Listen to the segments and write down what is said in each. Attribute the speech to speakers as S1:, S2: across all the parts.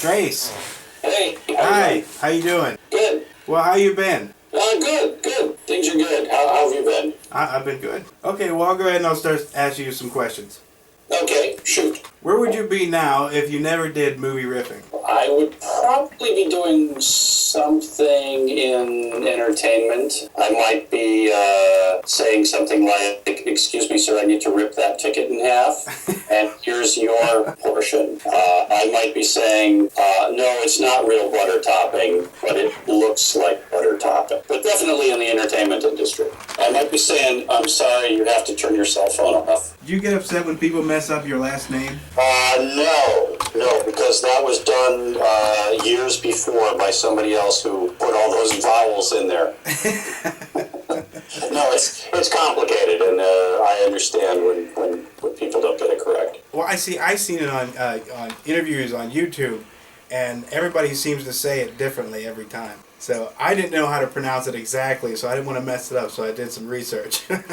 S1: Trace.
S2: Hey.
S1: Hi. How you doing?
S2: Good.
S1: Well, how you been?
S2: Good. Things are good. How have you been?
S1: I've been good. Okay, well, I'll go ahead and I'll start asking you some questions.
S2: Okay, shoot.
S1: Where would you be now if you never did movie riffing?
S2: I would probably be doing something in entertainment. I might be saying something like, "Excuse me, sir, I need to rip that ticket in half, and here's your portion." I might be saying, "No, it's not real butter topping, but it looks like butter topping." But definitely in the entertainment industry. I might be saying, "I'm sorry, you have to turn your cell phone off."
S1: Do you get upset when people mess up your last name?
S2: No, because that was done years before by somebody else who put all those vowels in there. No, it's complicated, and I understand when people don't get it correct.
S1: Well, I seen it on interviews on YouTube, and everybody seems to say it differently every time. So I didn't know how to pronounce it exactly, so I didn't want to mess it up, so I did some research.
S2: and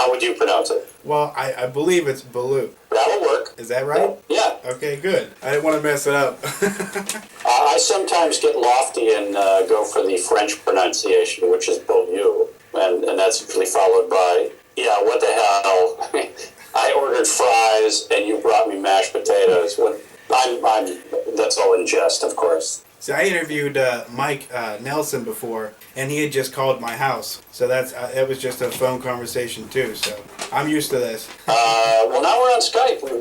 S2: how would you pronounce it?
S1: Well, I believe it's Beaulieu.
S2: That'll work.
S1: Is that right?
S2: Yeah.
S1: Okay, good. I didn't want to mess it up.
S2: I sometimes get lofty and go for the French pronunciation, which is Beaulieu, and that's usually followed by, "Yeah, what the hell? I ordered fries and you brought me mashed potatoes." That's all in jest, of course.
S1: So I interviewed Mike Nelson before, and he had just called my house. So it was just a phone conversation too. So I'm used to this.
S2: Well, now we're on Skype. We've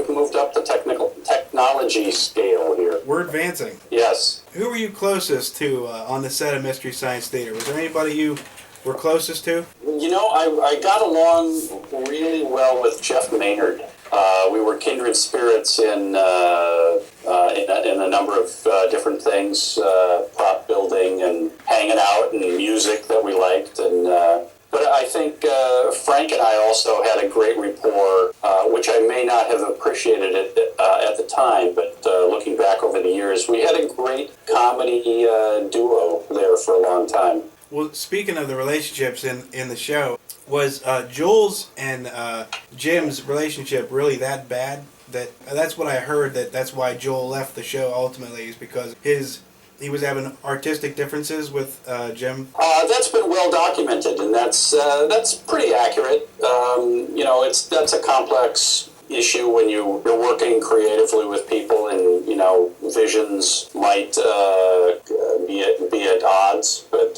S2: moved up the technology scale here.
S1: We're advancing.
S2: Yes.
S1: Who were you closest to on the set of Mystery Science Theater? Was there anybody you were closest to?
S2: You know, I got along really well with Jeff Maynard. We were kindred spirits in a number of different things, prop building and hanging out and music that we liked. But I think Frank and I also had a great rapport, which I may not have appreciated it at the time, but looking back over the years, we had a great comedy duo there for a long time.
S1: Well, speaking of the relationships in the show, was Joel's and Jim's relationship really that bad? That's what I heard. That's why Joel left the show ultimately, is because he was having artistic differences with Jim.
S2: That's been well documented, and that's pretty accurate. That's a complex issue when you're working creatively with people, and visions might be at odds. But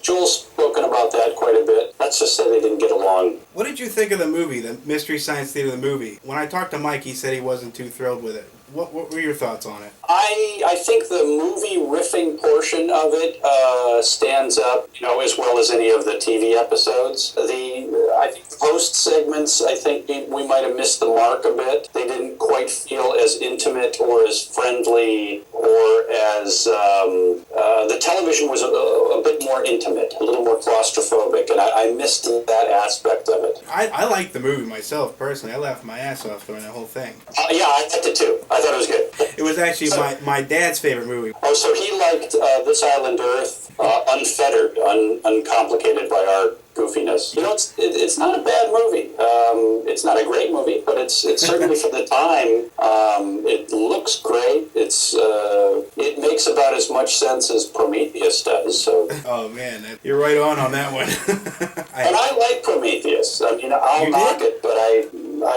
S2: Joel's spoken about that quite a bit. Let's just say they didn't get along.
S1: What did you think of the movie, the Mystery Science Theater, the movie? When I talked to Mike, he said he wasn't too thrilled with it. What were your thoughts on it?
S2: I think the movie riffing portion of it stands up, as well as any of the TV episodes. I think post segments, I think we might have missed the mark a bit. They didn't quite feel as intimate or as friendly, or as the television was a bit more intimate, a little more claustrophobic, and I missed that aspect of it.
S1: I liked the movie myself personally. I laughed my ass off during the whole thing.
S2: Yeah, I liked it too. I thought it was good.
S1: It was actually my dad's favorite movie.
S2: Oh, so he liked This Island Earth, unfettered, uncomplicated by our goofiness. It's not a bad movie. It's not a great movie, but it's certainly for the time. It looks great. It makes about as much sense as Prometheus does. So.
S1: Oh man, you're right on that one.
S2: And I like Prometheus. I mean, I'll knock it, but I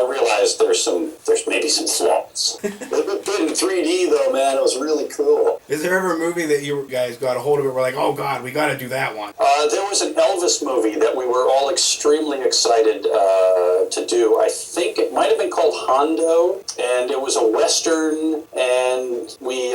S2: realize there's maybe some flaws. It looked good in 3D though, man. It was really cool.
S1: Is there ever a movie that you guys got a hold of it? We're like, oh God, we got to do that one.
S2: There was an Elvis movie that we were all extremely excited to do. I think it might have been called Hondo, and it was a Western, and we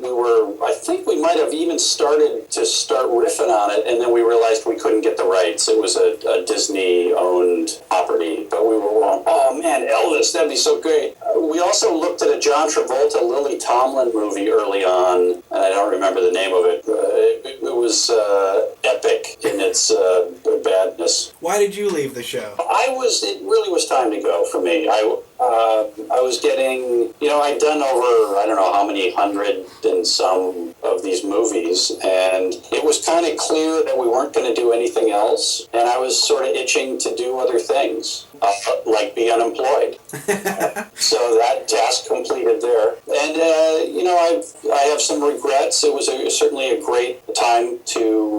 S2: were, I think we might have even started riffing on it, and then we realized we couldn't get the rights. It was a Disney-owned property, but we were wrong. Oh man, Elvis, that'd be so great. We also looked at a John Travolta, Lily Tomlin movie early on, and I don't remember the name of it. It was epic in its badness.
S1: Why did you leave the show?
S2: It really was time to go for me. I was getting, I'd done over, I don't know how many hundred and some of of these movies, and it was kind of clear that we weren't going to do anything else, and I was sort of itching to do other things, like be unemployed. So that task completed there. And, I have some regrets. It was certainly a great time to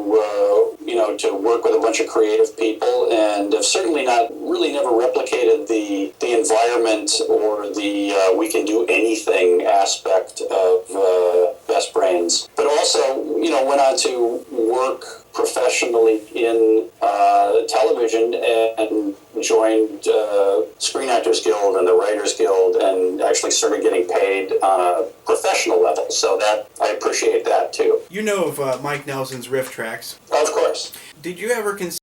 S2: work with a bunch of creative people, and have certainly never replicated the environment or the we can do anything aspect of Best Brains. But also, went on to work professionally in television and joined Screen Actors Guild and the Writers Guild, and actually started getting paid on a professional level. So that I appreciate that too.
S1: You know of Mike Nelson's riff tracks.
S2: Of course.
S1: Did you ever consider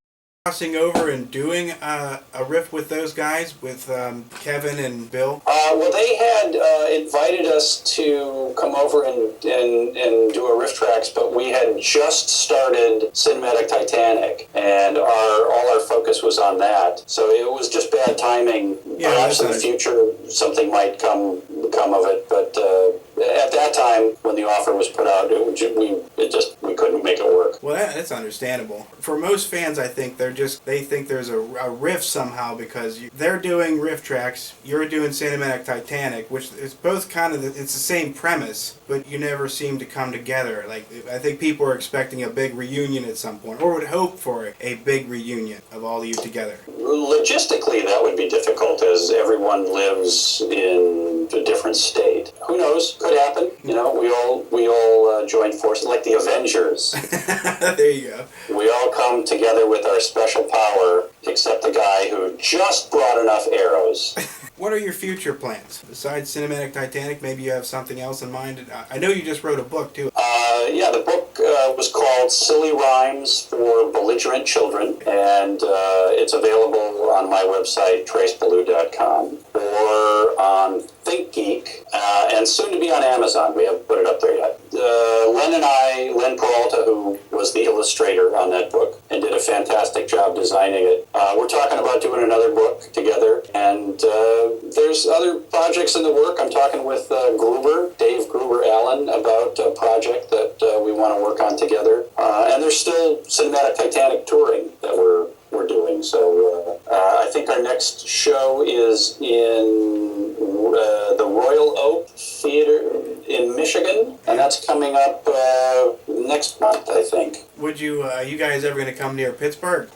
S1: crossing over and doing a riff with those guys, with Kevin and Bill?
S2: Well, they had invited us to come over and do a riff tracks, but we had just started Cinematic Titanic, and all our focus was on that. So it was just bad timing.
S1: Yeah,
S2: perhaps in the future something might come of it, but at that time when the offer was put out, we couldn't make it work.
S1: Well, that's understandable. For most fans, I think they think there's a riff somehow, because they're doing riff tracks, you're doing Cinematic Titanic, which is both it's the same premise, but you never seem to come together. Like, I think people are expecting a big reunion at some point, or would hope for a big reunion of all of you together.
S2: Logistically, that would be difficult, as everyone lives in a different state. Who knows? Could happen. We all join forces, like the Avengers.
S1: There you go.
S2: We all come together with our special power, except the guy who just brought enough arrows.
S1: What are your future plans? Besides Cinematic Titanic, maybe you have something else in mind? I know you just wrote a book, too.
S2: The book was called Silly Rhymes for Belligerent Children, and it's available on my website, tracebeaulieu.com, or on ThinkGeek, and soon to be on Amazon. We haven't put it up there yet. Len Peralta, who was the illustrator on that book and did a fantastic job designing it, we're talking about doing another book together, and there's other projects in the work. I'm talking with Dave Gruber Allen, about a project that we want to work on together, and there's still Cinematic Titanic touring that we're doing. So I think our next show is in the Royal Oak Theater in Michigan, and that's coming up next month, I think.
S1: Would you guys ever going to come near Pittsburgh?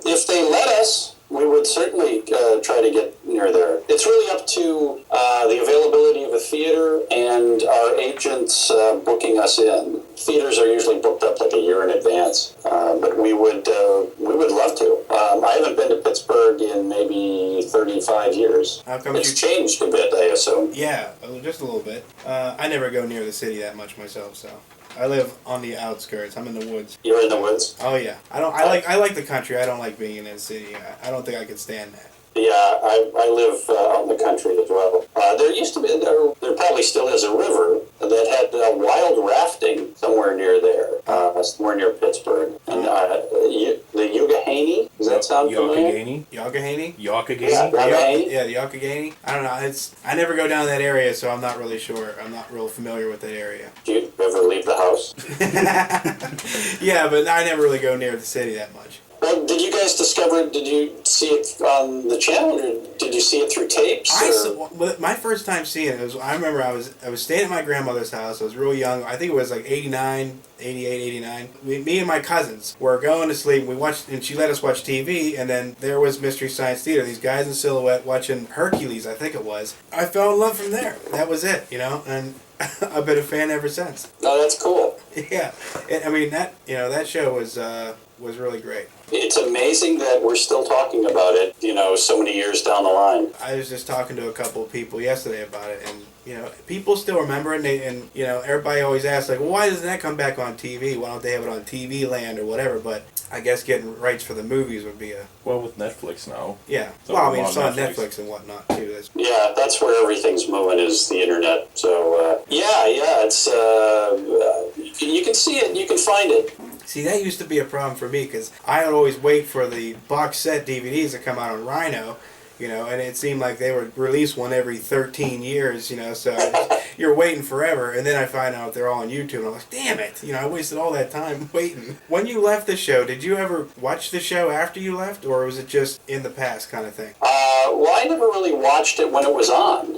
S2: If they let us, we would certainly try to get near there. It's really up to the availability of a theater and our agents booking us in. Theaters are usually booked up like a year in advance, but we would love to. I haven't been to Pittsburgh in maybe 35 years.
S1: How come
S2: it's changed a bit, I assume.
S1: Yeah, just a little bit. I never go near the city that much myself, so. I live on the outskirts. I'm in the woods.
S2: You're in the woods?
S1: Oh yeah. I like the country. I don't like being in the city. I don't think I could stand that.
S2: Yeah, I live out in the country as well. There used to be, there probably still is, a river that had wild rafting somewhere near there, somewhere near Pittsburgh. And the Youghiogheny, does that sound familiar?
S1: Youghiogheny?
S2: Yeah,
S1: the Youghiogheny. I don't know. I never go down that area, so I'm not really sure. I'm not real familiar with that area.
S2: Do you ever leave the house?
S1: Yeah, but I never really go near the city that much.
S2: Well, did you guys did you see it on the channel, or did you see it through tapes?
S1: My first time seeing it, I remember I was staying at my grandmother's house. I was real young. I think it was like 88, 89. Me and my cousins were going to sleep. We watched, and she let us watch TV, and then there was Mystery Science Theater. These guys in silhouette watching Hercules, I think it was. I fell in love from there. That was it, and I've been a fan ever since.
S2: Oh, that's cool.
S1: Yeah, I mean that show was really great.
S2: It's amazing that we're still talking about it, so many years down the line.
S1: I was just talking to a couple of people yesterday about it, and people still remember it, and everybody always asks, like, well, why doesn't that come back on TV? Why don't they have it on TV Land or whatever? But I guess getting rights for the movies would be
S3: Well, with Netflix now.
S1: Yeah. Well, I mean, it's on Netflix and whatnot, too.
S2: Yeah, that's where everything's moving, is the internet. So, it's, you can see it, you can find it.
S1: See, that used to be a problem for me, because I would always wait for the box set DVDs to come out on Rhino, and it seemed like they would release one every 13 years, so you're waiting forever, and then I find out they're all on YouTube, and I'm like, damn it, I wasted all that time waiting. When you left the show, did you ever watch the show after you left, or was it just in the past kind of thing?
S2: Well, I never really watched it when it was on.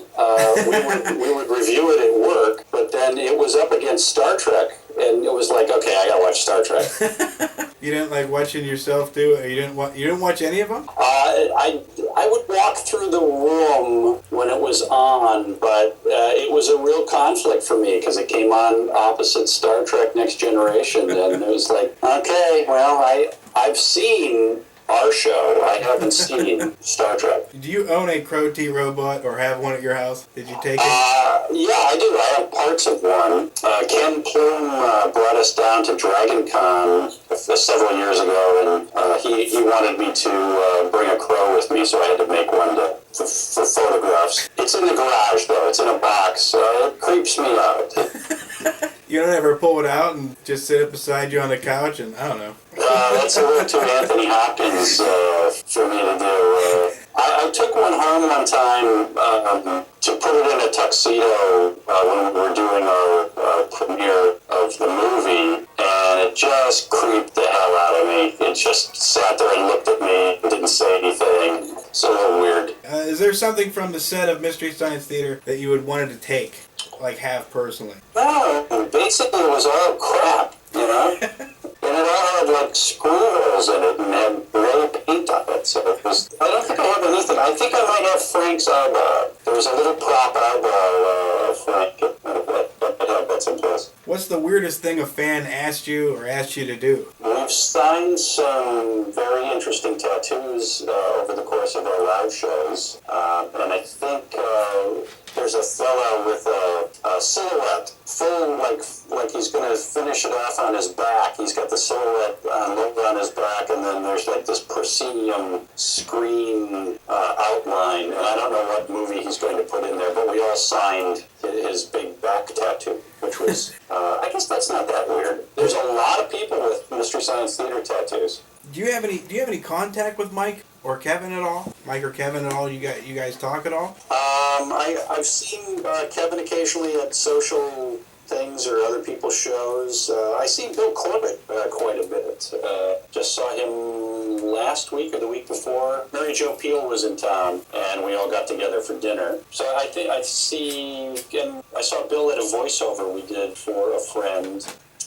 S2: We would review it at work, but then it was up against Star Trek, and it was like, okay, I gotta watch Star Trek.
S1: You didn't like watching yourself do it? You didn't watch any of them?
S2: I would walk through the room when it was on, but it was a real conflict for me because it came on opposite Star Trek Next Generation, and it was like, okay, well, I've seen our show. I haven't seen Star Trek.
S1: Do you own a Crow T robot or have one at your house? Did you take it?
S2: Yeah, I do. I have parts of one. Ken Plume brought us down to Dragon Con several years ago, and he wanted me to bring a crow with me, so I had to make one for photographs. It's in the garage, though. It's in a box, so it creeps me out.
S1: You don't ever pull it out and just sit it beside you on the couch and, I don't know.
S2: That's a little too Anthony Hopkins for me to do. I took one home one time to put it in a tuxedo when we were doing our premiere of the movie, and it just creeped the hell out of me. It just sat there and looked at me and didn't say anything. It's a little weird.
S1: Is there something from the set of Mystery Science Theater that you would wanted to take, like have personally?
S2: No, basically it was all crap, And it all had like screw holes in it and had gray paint on it. So it was, I don't think I have anything. I think I might have Frank's eyebrow. There was a little prop eyebrow of Frank. I have that someplace.
S1: What's the weirdest thing a fan asked you to do?
S2: We've signed some very interesting tattoos over the course of our live shows. And I think there's a fellow with a silhouette, full like he's going to finish it off on his back. He's got the silhouette logo on his back, and then there's like this proscenium screen outline. And I don't know what movie he's going to put in there, but we all signed his big back tattoo, which was, I guess that's not that weird. There's a lot of people with Mystery Science Theater tattoos.
S1: Do you have any contact with Mike or Kevin at all? Mike or Kevin at all? You guys talk at all?
S2: I've seen Kevin occasionally at social things or other people's shows. I see Bill Corbett quite a bit. Just saw him last week or the week before. Mary Jo Peele was in town, and we all got together for dinner. So I think I saw Bill at a voiceover we did for a friend.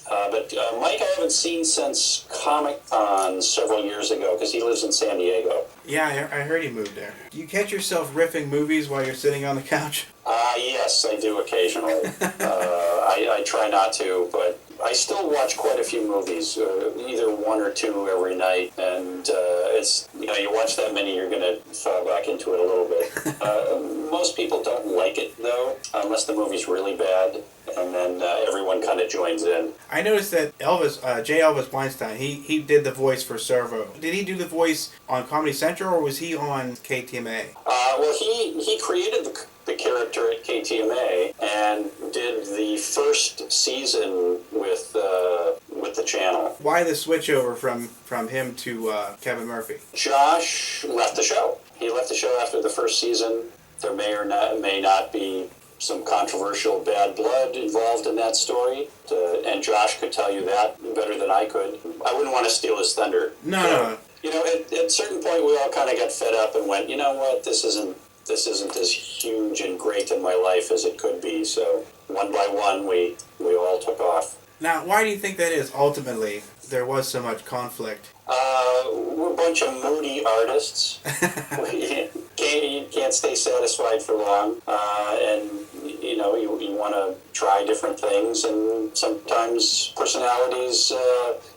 S2: But Mike I haven't seen since Comic-Con several years ago because he lives in San Diego.
S1: Yeah, I heard he moved there. Do you catch yourself riffing movies while you're sitting on the couch?
S2: Yes, I do occasionally. I try not to, but I still watch quite a few movies, either one or two every night, and it's, you watch that many, you're going to fall back into it a little bit. Most people don't like it, though, unless the movie's really bad, and then everyone kind of joins in. I
S1: noticed that Elvis Weinstein, he did the voice for Servo. Did he do the voice on Comedy Central, or was he on KTMA?
S2: Well, he created the character at KTMA and did the first season with the channel.
S1: Why the switch over from him to Kevin Murphy?
S2: Josh left the show. He left the show after the first season. There may not be some controversial bad blood involved in that story, and Josh could tell you that better than I could. I wouldn't want to steal his thunder.
S1: No.
S2: At a certain point, we all kind of got fed up and went, you know what, this isn't as huge and great in my life as it could be. So one by one, we all took off.
S1: Now, why do you think that is? Ultimately, there was so much conflict.
S2: We're a bunch of moody artists. You can't stay satisfied for long, and you want to try different things, and sometimes personalities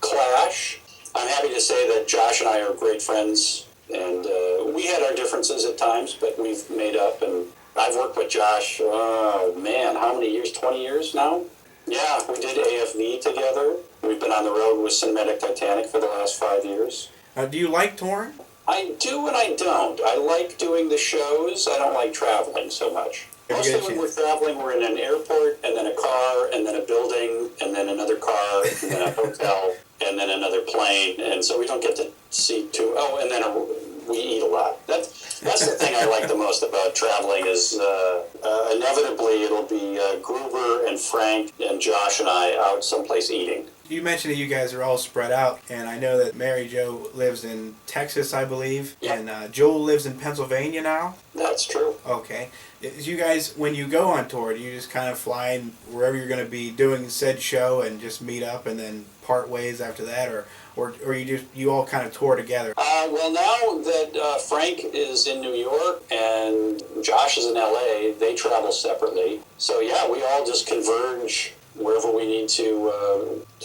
S2: clash. I'm happy to say that Josh and I are great friends, and we had our differences at times, but we've made up, and I've worked with Josh, how many years? 20 years now? Yeah, we did AFV together. We've been on the road with Cinematic Titanic for the last 5 years.
S1: Do you like touring?
S2: I do and I don't. I like doing the shows. I don't like traveling so much. Mostly when we're traveling, we're in an airport, and then a car, and then a building, and then another car, and then a hotel, and then another plane. And so we don't get to see and then we eat a lot. That's the thing I like the most about traveling is inevitably it'll be Gruber and Frank and Josh and I out someplace eating.
S1: You mentioned that you guys are all spread out, and I know that Mary Jo lives in Texas, I believe,
S2: Yep.
S1: and Joel lives in Pennsylvania now.
S2: That's true.
S1: Okay. Is you guys, when you go on tour, do you just kind of fly in wherever you're going to be doing said show and just meet up and then part ways after that, or you all kind of tour together?
S2: Well, now that Frank is in New York and Josh is in LA, they travel separately. So yeah, we all just converge wherever we need to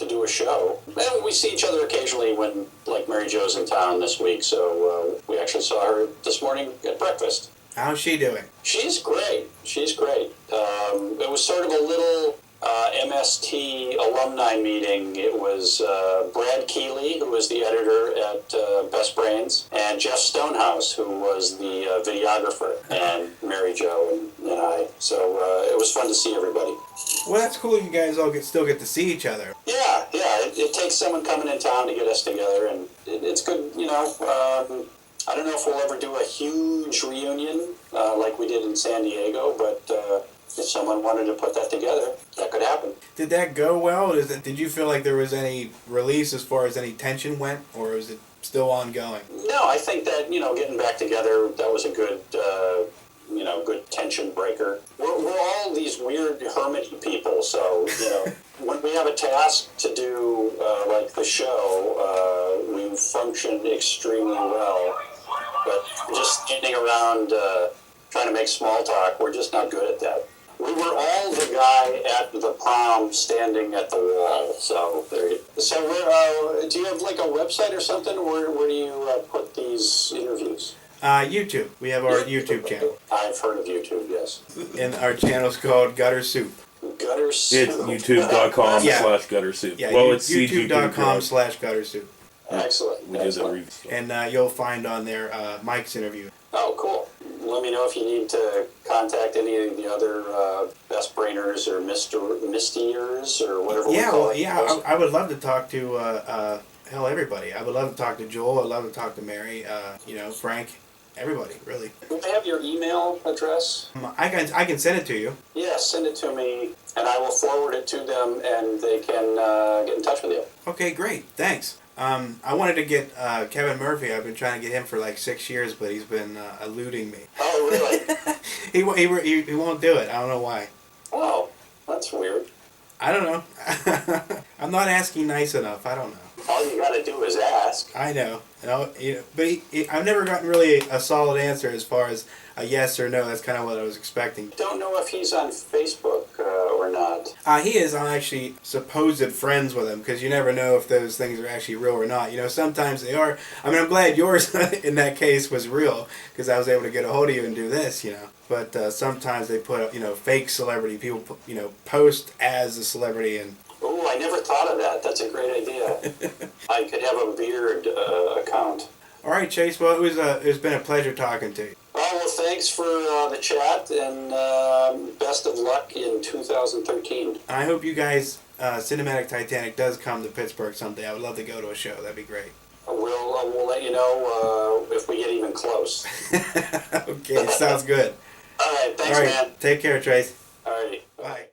S2: do a show. And we see each other occasionally when, like, Mary Jo's in town this week, so we actually saw her this morning at breakfast.
S1: How's she doing?
S2: She's great. She's great. It was sort of a little MST alumni meeting. It was Brad Keeley, who was the editor at Best Brains, and Jeff Stonehouse, who was the videographer, and Mary Jo and I. So it was fun to see everybody.
S1: Well, that's cool. You guys all still get to see each other.
S2: Yeah. It takes someone coming in town to get us together, and it's good, you know. I don't know if we'll ever do a huge reunion like we did in San Diego, but if someone wanted to put that together, that could happen.
S1: Did that go well? Did you feel like there was any release as far as any tension went, or is it still ongoing?
S2: No, I think that, you know, getting back together, that was a good, good tension breaker. We're all these weird hermit people, so, you know, when we have a task to do, like the show, we function extremely well. But just standing around trying to make small talk, we're just not good at that. We were all the guy at the prom standing at the wall. So do you have like a website or something? Where do you put these interviews?
S1: YouTube. We have our YouTube channel.
S2: I've heard of YouTube, yes.
S1: And our channel's called Gutter Soup.
S2: Gutter Soup.
S3: It's youtube.com/Gutter Soup.
S1: Yeah,
S3: well, it's CGP
S1: youtube.com/Gutter Soup.
S2: Excellent.
S3: We did the review.
S1: And you'll find on there Mike's interview.
S2: Oh, cool. Let me know if you need to contact any of the other Best Brainers or Mistiers or whatever we call it.
S1: Yeah, I would love to talk to everybody. I would love to talk to Joel. I'd love to talk to Mary. Frank. Everybody, really.
S2: Do they have your email address?
S1: I can send it to you.
S2: Yeah, send it to me, and I will forward it to them, and they can get in touch with you.
S1: Okay, great. Thanks. I wanted to get Kevin Murphy. I've been trying to get him for like 6 years, but he's been eluding me.
S2: Oh, really?
S1: he won't do it. I don't know why.
S2: Oh, that's weird.
S1: I don't know. I'm not asking nice enough. I don't know.
S2: All you gotta do is ask.
S1: I know. But I've never gotten really a solid answer as far as a yes or no. That's kind of what I was expecting.
S2: Don't know if he's on Facebook or not.
S1: He is. I'm actually supposed friends with him because you never know if those things are actually real or not. Sometimes they are. I mean, I'm glad yours in that case was real because I was able to get a hold of you and do this, But sometimes they put up, fake celebrity. People, post as a celebrity and...
S2: Oh, I never thought of that. That's a great idea. I could have a beard account.
S1: All right, Chase. Well, it's been a pleasure talking to you.
S2: Well, thanks for the chat, and best of luck in 2013.
S1: I hope you guys, Cinematic Titanic does come to Pittsburgh someday. I would love to go to a show. That'd be great.
S2: We'll let you know if we get even close.
S1: Okay, sounds good.
S2: All right, thanks,
S1: All right,
S2: man.
S1: take care, Trace.
S2: All righty.
S1: Bye.